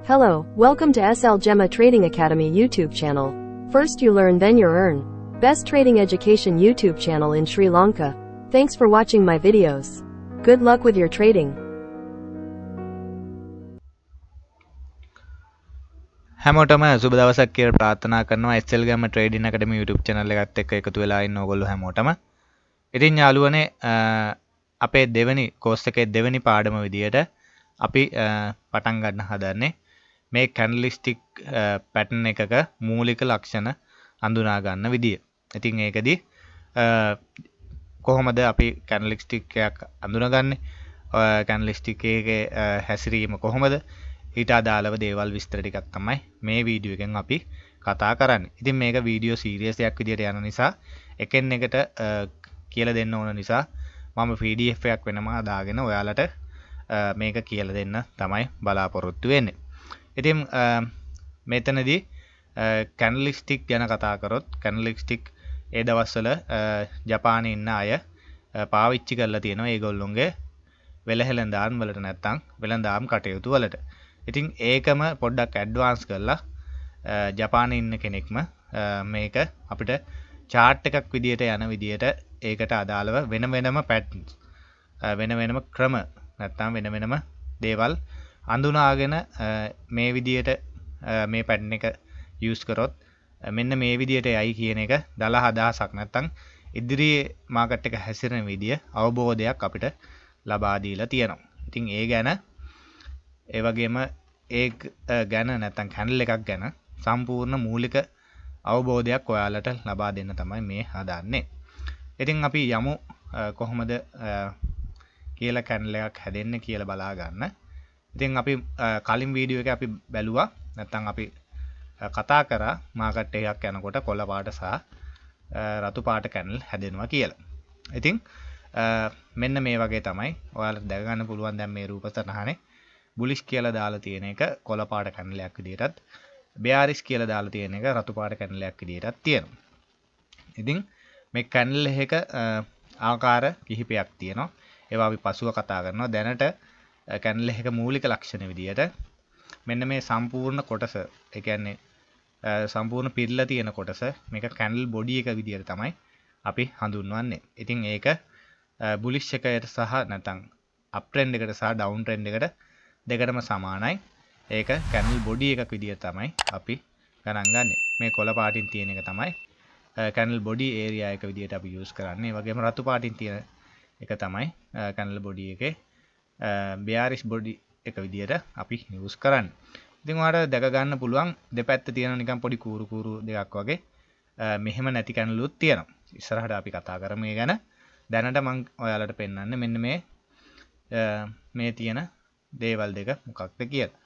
Hello, welcome to SL Gemma Trading Academy YouTube channel. First you learn then you earn. Best trading education YouTube channel in Sri Lanka. Thanks for watching my videos. Good luck with your trading. හැමෝටම සුබ දවසක් කියලා ප්‍රාර්ථනා කරනවා SL Gamma Trading Academy YouTube channel එකත් එක්ක එකතු වෙලා ඉන්න ඕගොල්ලෝ හැමෝටම. ඉතින් යාළුවනේ අපේ දෙවෙනි course එකේ දෙවෙනි පාඩම විදියට අපි පටන් ගන්න හදන්නේ මේ candlestick pattern එකක මූලික ලක්ෂණ අඳුනා ගන්න විදිය. ඉතින් ඒකදී කොහොමද අපි candlestick එකක් අඳුනගන්නේ? candlestick එකේ හැසිරීම කොහොමද? ඊට අදාළව දේවල් විස්තර ටිකක් තමයි මේ වීඩියෝ එකෙන් අපි කතා කරන්නේ. ඉතින් මේක වීඩියෝ සීරීස් එකක් විදියට යන නිසා එකෙන් එකට කියලා දෙන්න ඕන නිසා මම PDF එකක් වෙනම දාගෙන ඔයාලට මේක කියලා දෙන්න තමයි බලාපොරොත්තු වෙන්නේ. ඉතින් මෙතනදී candlestick ගැන කතා කරොත් candlestick ඒ දවස්වල ජපානයේ ඉන්න අය පාවිච්චි කරලා තියෙනවා ඒගොල්ලොන්ගේ වෙළහෙළඳාම් වලට නැත්තම් වෙළඳාම් කටයුතු වලට. ඉතින් ඒකම පොඩ්ඩක් ඇඩ්වාන්ස් කරලා ජපානයේ ඉන්න කෙනෙක්ම මේක අපිට chart එකක් විදියට යන විදියට ඒකට අදාළව වෙන වෙනම patterns වෙන වෙනම ක්‍රම නැත්තම් වෙන වෙනම දේවල් අඳුනාගෙන මේ විදියට මේ pattern එක use කරොත් මෙන්න මේ විදියට යයි කියන එක දල හදාසක් නැත්තම් ඉදිරියේ මාකට් එක හැසිරෙන විදිය අවබෝධයක් අපිට ලබා දීලා තියෙනවා. ඉතින් ඒ ගැන ඒ වගේම ඒ ගැන නැත්තම් කැන්ඩල් එකක් ගැන සම්පූර්ණ මූලික අවබෝධයක් ඔයාලට ලබා දෙන්න තමයි මේ හදන්නේ. ඉතින් අපි යමු කොහොමද කියලා කැන්ඩල් එකක් හැදෙන්නේ කියලා බලා ගන්න. ඉතින් අපි කලින් වීඩියෝ එකේ අපි බැලුවා නැත්තම් අපි කතා කරා මාකට් එකක් යනකොට කොළ පාට සහ රතු පාට කැන්ඩල් හැදෙනවා කියලා. ඉතින් මෙන්න මේ වගේ තමයි ඔයාලට දැක ගන්න පුළුවන් දැන් මේ රූප සටහනේ Bullish කියලා දාලා තියෙන එක කොළ පාට කැන්ඩල් එකක් විදියටත් Bearish කියලා දාලා තියෙන එක රතු පාට කැන්ඩල් එකක් විදියටත් තියෙනවා. ඉතින් මේ කැන්ඩල් එකක ආකාර කිහිපයක් තියෙනවා. ඒවා අපි පසුව කතා කරනවා. දැනට කැන්ඩල් එකක මූලික ලක්ෂණ විදියට මෙන්න මේ සම්පූර්ණ කොටස, ඒ කියන්නේ සම්පූර්ණ පිරලා තියෙන කොටස මේක කැන්ඩල් බොඩි එක විදියට තමයි අපි හඳුන්වන්නේ. ඉතින් ඒක Bullish එකකට සහ නැත්නම් up trend එකට සහ down trend එකට දෙකටම සමානයි. ඒක candle body එකක් විදියට තමයි අපි ගණන් ගන්නෙ. මේ කොළ පාටින් තියෙන එක තමයි candle body area එක විදියට අපි use කරන්නේ. ඒ වගේම රතු පාටින් තියෙන එක තමයි candle body එකේ bearish body එක විදියට අපි use කරන්නේ. ඉතින් ඔයාලට දැක ගන්න පුළුවන් දෙපැත්ත තියෙන නිකන් පොඩි කූරු දෙකක් වගේ මෙහෙම නැති candle උත් තියෙනවා. ඉස්සරහට අපි කතා කරමු මේ ගැන. දැනට මම ඔයාලට පෙන්නන්නේ මෙන්න මේ තියෙන දේවල් දෙක මොකක්ද කියලා.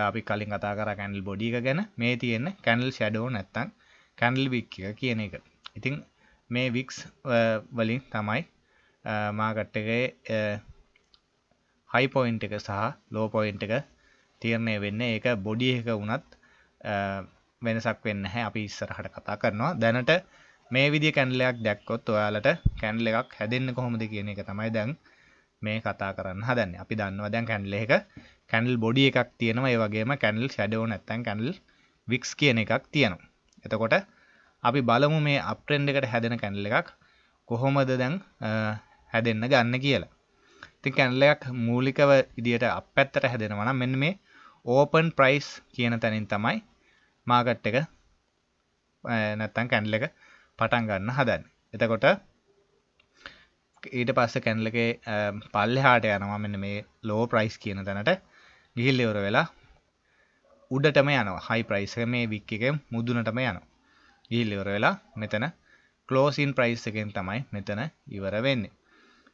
අපි කලින් කතා කරා candle body එක ගැන. මේ තියෙන candle shadow නැත්තම් candle wick එක කියන එක. ඉතින් මේ wicks වලින් තමයි මාකට් එකේ high point එක සහ low point එක තීරණය වෙන්නේ. ඒක body එක වුණත් වෙනසක් වෙන්නේ නැහැ. අපි ඉස්සරහට කතා කරනවා. දැනට මේ විදිහේ candle එකක් දැක්කොත් ඔයාලට candle එකක් හැදෙන්නේ කොහොමද කියන එක තමයි දැන් මේ කතා කරන්න හදන්නේ. අපි දන්නවා දැන් candle එක candle body එකක් තියෙනවා. ඒ වගේම candle shadow නැත්නම් candle wicks කියන එකක් තියෙනවා. එතකොට අපි බලමු මේ up trend එකට හැදෙන candle එකක් කොහොමද දැන් හැදෙන්න ගන්න කියලා. ඉතින් candle එකක් මූලිකව විදියට up පැත්තට හැදෙනවා නම් මෙන්න මේ open price කියන තැනින් තමයි market එක නැත්නම් candle එක පටන් ගන්න හදන්නේ. එතකොට ඊට පස්සේ candle එකේ පල්ලෙහාට යනවා මෙන්න මේ low price කියන තැනට ගිහිල්ලා ඉවර වෙලා උඩටම යනවා high price එක මේ wick එකේ මුදුනටම යනවා. ගිහිල්ලා ඉවර වෙලා මෙතන closing price එකෙන් තමයි මෙතන ඉවර වෙන්නේ.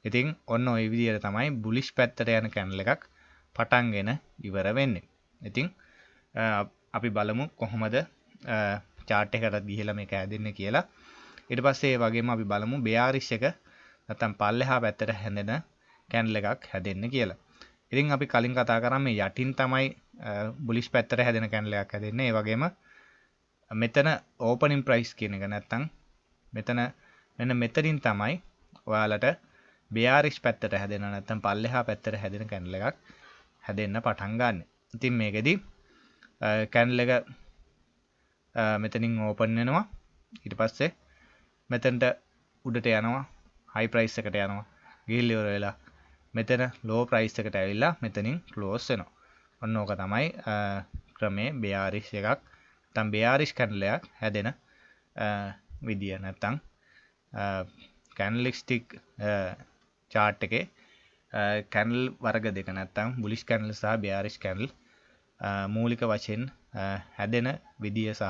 ඉතින් ඔන්න ওই විදිහට තමයි bullish පැත්තට යන candle එකක් පටන්ගෙන ඉවර වෙන්නේ. ඉතින් අපි බලමු කොහොමද chart එකකට ගිහිල්ලා මේක හැදෙන්නේ කියලා. ඊට පස්සේ ඒ වගේම අපි බලමු bearish එක නැත්තම් පල්ලෙහා පැත්තට හැදෙන candle එකක් හැදෙන්න කියලා. ඉතින් අපි කලින් කතා කරා මේ යටින් තමයි bullish පැත්තට හැදෙන candle එකක් හැදෙන්නේ. ඒ වගේම මෙතන opening price කියන එක නැත්තම් මෙන්න මෙතනින් තමයි ඔයාලට bearish පැත්තට හැදෙන නැත්තම් පල්ලෙහා පැත්තට හැදෙන candle එකක් හැදෙන්න පටන් ගන්න. ඉතින් මේකෙදි කැන්ඩල් එක මෙතනින් ඕපන් වෙනවා. ඊට පස්සේ මෙතනට උඩට යනවා. හයි ප්‍රයිස් එකට යනවා. ගිහිල්ලා ඉවර වෙලා මෙතන ලෝ ප්‍රයිස් එකට ඇවිල්ලා මෙතනින් ක්ලෝස් වෙනවා. ඔන්න ඕක තමයි ක්‍රමේ bearish එකක්. නැත්නම් bearish කැන්ඩල් එකක් හැදෙන විදිය. නැත්නම් candlestick chart එකේ කැන්ඩල් වර්ග දෙක නැත්නම් bullish candle සහ bearish candle මූලික වශයෙන් හැදෙන විදිය සහ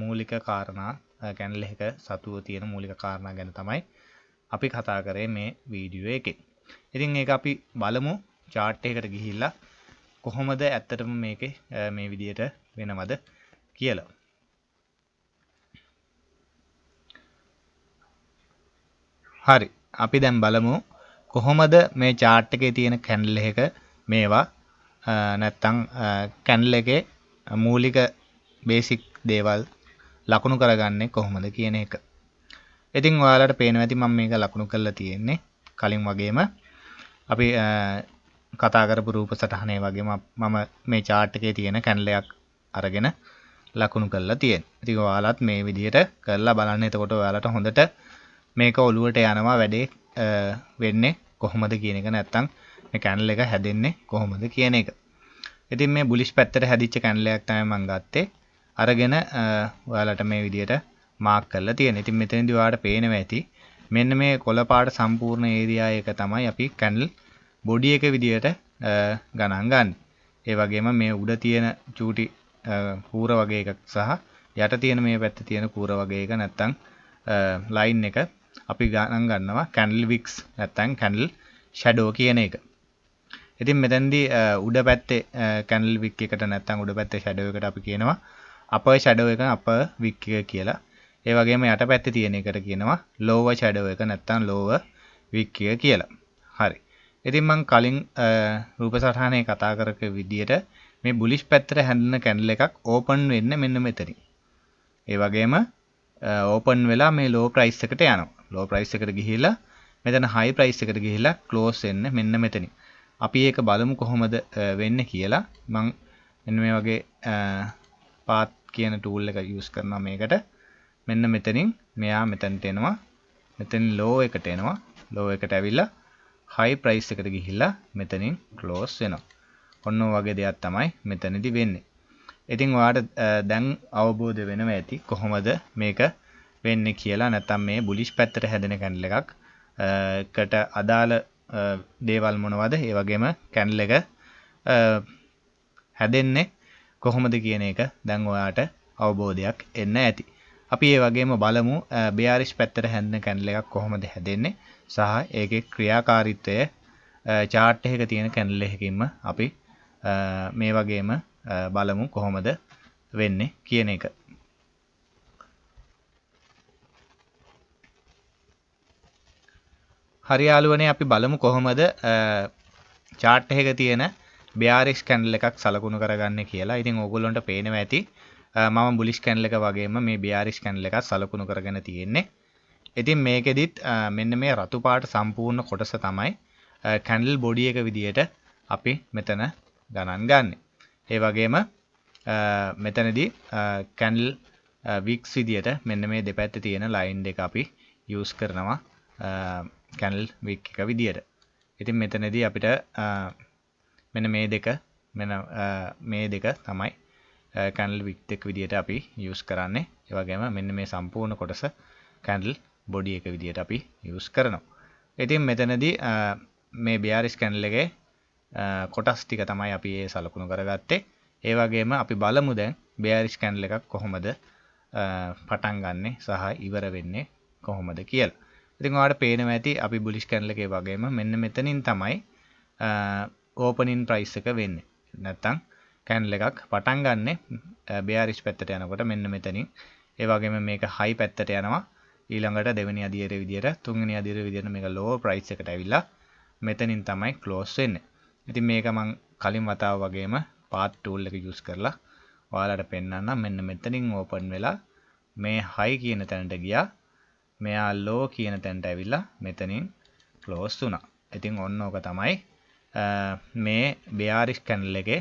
මූලික කාරණා කැන්ඩල් එක සතුව තියෙන මූලික කාරණා ගැන තමයි අපි කතා කරේ මේ වීඩියෝ එකේ. ඉතින් ඒක අපි බලමු chart එකකට ගිහිල්ලා කොහොමද ඇත්තටම මේකේ මේ විදියට වෙනවද කියලා. හරි. අපි දැන් බලමු කොහොමද මේ chart එකේ තියෙන කැන්ඩල් එක මේවා නැත්තම් කැන්ඩල් එකේ මූලික බේසික් දේවල් ලකුණු කරගන්නේ කොහොමද කියන එක. ඉතින් ඔයාලට පේනවා ඇති මම මේක ලකුණු කරලා තියෙන්නේ කලින් වගේම අපි කතා කරපු රූප සටහනේ වගේම මම මේ chart එකේ තියෙන කැන්ඩල් එකක් අරගෙන ලකුණු කරලා තියෙනවා. ඉතින් ඔයාලත් මේ විදිහට කරලා බලන්න. එතකොට ඔයාලට හොඳට මේක ඔලුවට යනවා වැඩේ වෙන්නේ කොහොමද කියන එක නැත්තම් මේ කැන්ඩල් එක හැදෙන්නේ කොහොමද කියන එක. ඉතින් මේ බුලිෂ් පැත්තට හැදිච්ච කැන්ඩල් එකක් තමයි මම ගත්තේ. අරගෙන ඔයාලට මේ විදිහට මාක් කරලා තියෙනවා. ඉතින් මෙතනදී ඔයාලට පේනවා ඇති මෙන්න මේ කොළ පාට සම්පූර්ණ ඒරියා එක තමයි අපි කැන්ඩල් බොඩි එක විදිහට ගණන් ගන්න. ඒ වගේම මේ උඩ තියෙන චූටි කූර වගේ එකක් සහ යට තියෙන මේ පැත්තේ තියෙන කූර වගේ එක නැත්තම් ලයින් එක අපි ගණන් ගන්නවා කැන්ඩල් වික්ස් නැත්තම් කැන්ඩල් ෂැඩෝ කියන එක. ඉතින් මෙතෙන්දී උඩ පැත්තේ කැන්ඩල් වික් එකට නැත්තම් උඩ පැත්තේ ෂැඩෝ එකට අපි කියනවා අපර් ෂැඩෝ එක අපර් වික් එක කියලා. ඒ වගේම යට පැත්තේ තියෙන එකට කියනවා ලෝවර් ෂැඩෝ එක නැත්තම් ලෝවර් වික් එක කියලා. හරි. ඉතින් මම කලින් රූප සටහනේ කතා කරපු විදිහට මේ බුලිෂ් පැත්තට හැදෙන කැන්ඩල් එකක් ඕපන් වෙන්නේ මෙන්න මෙතනින්. ඒ වගේම ඕපන් වෙලා මේ ලෝ ප්‍රයිස් එකට යනවා. ලෝ ප්‍රයිස් එකට ගිහිල්ලා මෙතන හයි ප්‍රයිස් එකට ගිහිල්ලා ක්ලෝස් වෙන්නේ මෙන්න මෙතනින්. අපි ඒක බලමු කොහොමද වෙන්නේ කියලා. මම මෙන්න මේ වගේ පාත් කියන ටූල් එක යූස් කරනවා මේකට. මෙන්න මෙතනින් මෙයා මෙතනට එනවා. මෙතන ලෝ එකට එනවා. ලෝ එකට ඇවිල්ලා හයි ප්‍රයිස් එකට ගිහිල්ලා මෙතනින් ක්ලෝස් වෙනවා. ඔන්න ඔය වගේ දෙයක් තමයි මෙතනදී වෙන්නේ. ඉතින් ඔයාලට දැන් අවබෝධ වෙනවා ඇති කොහොමද මේක වෙන්නේ කියලා. නැත්නම් මේ බුලිෂ් පැත්තට හැදෙන කැන්ඩල් එකක් කට අදාළ දේවල් මොනවද? ඒ වගේම කැන්ඩල් එක හැදෙන්නේ කොහොමද කියන එක දැන් ඔයාලට අවබෝධයක් එන්න ඇති. අපි ඒ වගේම බලමු bearish පැත්තට හැදෙන කැන්ඩල් එකක් කොහොමද හැදෙන්නේ සහ ඒකේ ක්‍රියාකාරීත්වය chart එකක තියෙන කැන්ඩල් එකකින්ම අපි මේ වගේම බලමු කොහොමද වෙන්නේ කියන එක. හරි යාළුවනේ අපි බලමු කොහොමද chart එකක තියෙන bearish candle එකක් සලකුණු කරගන්නේ කියලා. ඉතින් ඕගොල්ලන්ට පේනවා ඇති මම bullish candle එක වගේම මේ bearish candle එකක් සලකුණු කරගෙන තියෙන්නේ. ඉතින් මේකෙදිත් මෙන්න මේ රතු පාට සම්පූර්ණ කොටස තමයි candle body එක විදියට අපි මෙතන ගණන් ගන්න. ඒ වගේම මෙතනදී candle wicks විදියට මෙන්න මේ දෙපැත්තේ තියෙන line දෙක අපි use කරනවා candle wick එක විදියට. ඉතින් මෙතනදී අපිට මෙන්න මේ දෙක තමයි candle wick එක විදියට අපි use කරන්නේ. ඒ වගේම මෙන්න මේ සම්පූර්ණ කොටස candle body එක විදියට අපි use කරනවා. ඉතින් මෙතනදී මේ bearish candle එකේ කොටස් ටික තමයි අපි ඒ සලකුණු කරගත්තේ. ඒ වගේම අපි බලමු දැන් bearish candle එකක් කොහොමද පටන් ගන්නෙ සහ ඉවර වෙන්නේ කොහොමද කියලා. ඉතින් ඔයාලට පේනවා ඇති අපි bullish candle එකේ වගේම මෙන්න මෙතනින් තමයි opening price එක වෙන්නේ. නැත්තම් candle එකක් පටන් ගන්නෙ bearish පැත්තට යනකොට මෙන්න මෙතනින්. ඒ වගේම මේක high පැත්තට යනවා. ඊළඟට දෙවෙනි අදියරේ විදියට තුන්වෙනි අදියරේ විදියට මේක lower price එකට ඇවිල්ලා මෙතනින් තමයි close වෙන්නේ. ඉතින් මේක මම කලින් වතාව වගේම path tool එක use කරලා ඔයාලට පෙන්නන්නම්. මෙන්න මෙතනින් open වෙලා මේ high කියන තැනට ගියා. මෙයා low කියන තැනට ඇවිල්ලා මෙතනින් close වුණා. ඉතින් ඔන්න ඕක තමයි මේ bearish candle එකේ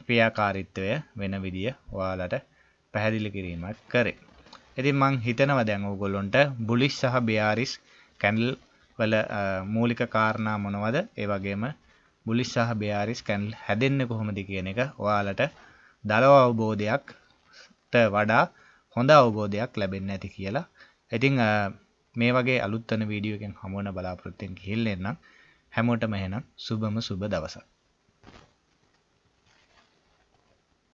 ක්‍රියාකාරීත්වය වෙන විදිය ඔයාලට පැහැදිලි කිරීමක් කරේ. ඉතින් මං හිතනවා දැන් ඕගොල්ලොන්ට බුලිෂ් සහ බියාරිස් කැන්ඩල් වල මූලික කාරණා මොනවද? ඒ වගේම බුලිෂ් සහ බියාරිස් කැන්ඩල් හැදෙන්නේ කොහොමද කියන එක ඔයාලට දලව අවබෝධයක්ට වඩා හොඳ අවබෝධයක් ලැබෙන්න ඇති කියලා. ඉතින් මේ වගේ අලුත් වෙන වීඩියෝ එකකින් හමු වෙන බලාපොරොත්තුෙන් ගිහින් එන්නම්. හැමෝටම එහෙනම් සුබම සුබ දවසක්.